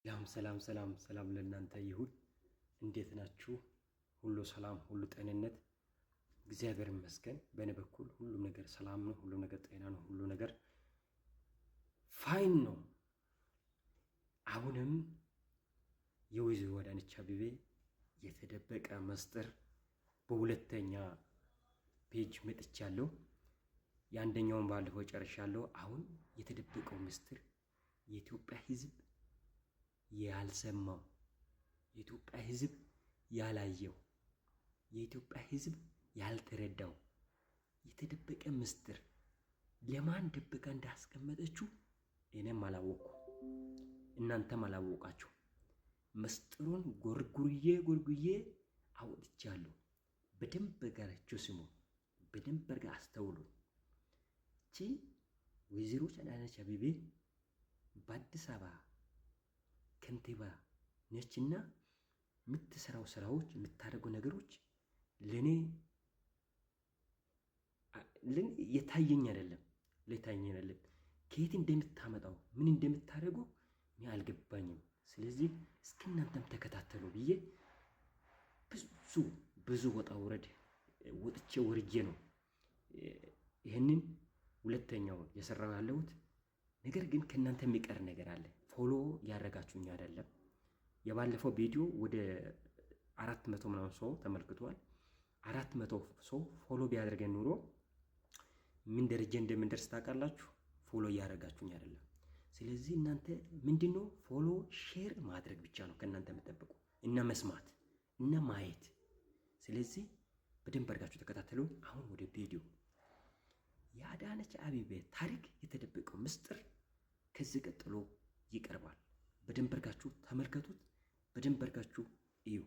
ሰላም ለእናንተ ይሁን። እንዴት ናችሁ? ሁሉ ሰላም፣ ሁሉ ጤንነት፣ እግዚአብሔር ይመስገን። በእኔ በኩል ሁሉም ነገር ሰላም ነው፣ ሁሉ ነገር ጤና ነው፣ ሁሉ ነገር ፋይን ነው። አሁንም የወይዘሮ አዳነች አቤቤ የተደበቀ ምስጢር በሁለተኛ ፔጅ መጥቻለሁ። የአንደኛውን ባለፈው ጨርሻለሁ። አሁን የተደበቀው ምስጢር የኢትዮጵያ ሕዝብ ያልሰማው፣ የኢትዮጵያ ሕዝብ ያላየው፣ የኢትዮጵያ ሕዝብ ያልተረዳው የተደበቀ ምስጢር ለማን ደብቃ እንዳስቀመጠችው እኔም አላወቅኩ፣ እናንተም አላወቃችሁ። ምስጢሩን ጎርጉዬ አውጥቻለሁ። በደንብ ጋራችሁ ስሙ፣ በደንብ ጋር አስተውሉ። እቺ ወይዘሮ አዳነች አቤቤ በአዲስ አበባ ከንቲባ ነችና የምትሰራው ስራዎች፣ የምታደርገው ነገሮች ለኔ የታየኝ አይደለም። ከየት እንደምታመጣው ምን እንደምታደርገው እኔ አልገባኝም። ስለዚህ እስኪ እናንተም ተከታተሉ ብዬ ብዙ ወጥቼ ወርጄ ነው ይህንን ሁለተኛው የሰራው ያለሁት። ነገር ግን ከእናንተ የሚቀር ነገር አለ። ፎሎ ያደረጋችሁኝ አይደለም። የባለፈው ቪዲዮ ወደ 400 ምናምን ሰው ተመልክቷል። 400 ሰው ፎሎ ቢያደርገን ኑሮ ምን ደረጃ እንደምንደርስ ታውቃላችሁ? ፎሎ እያደረጋችሁኝ አይደለም። ስለዚህ እናንተ ምንድነው ፎሎ ሼር ማድረግ ብቻ ነው ከእናንተ የምጠብቁ እና መስማት እና ማየት። ስለዚህ በደንብ አድርጋችሁ ተከታተሉ። አሁን ወደ ቪዲዮ። የአዳነች አቤቤ ታሪክ የተደበቀው ምስጢር ከዚህ ቀጥሎ ይቀርባል። በደንብ አድርጋችሁ ተመልከቱት። በደንብ አድርጋችሁ እዩ።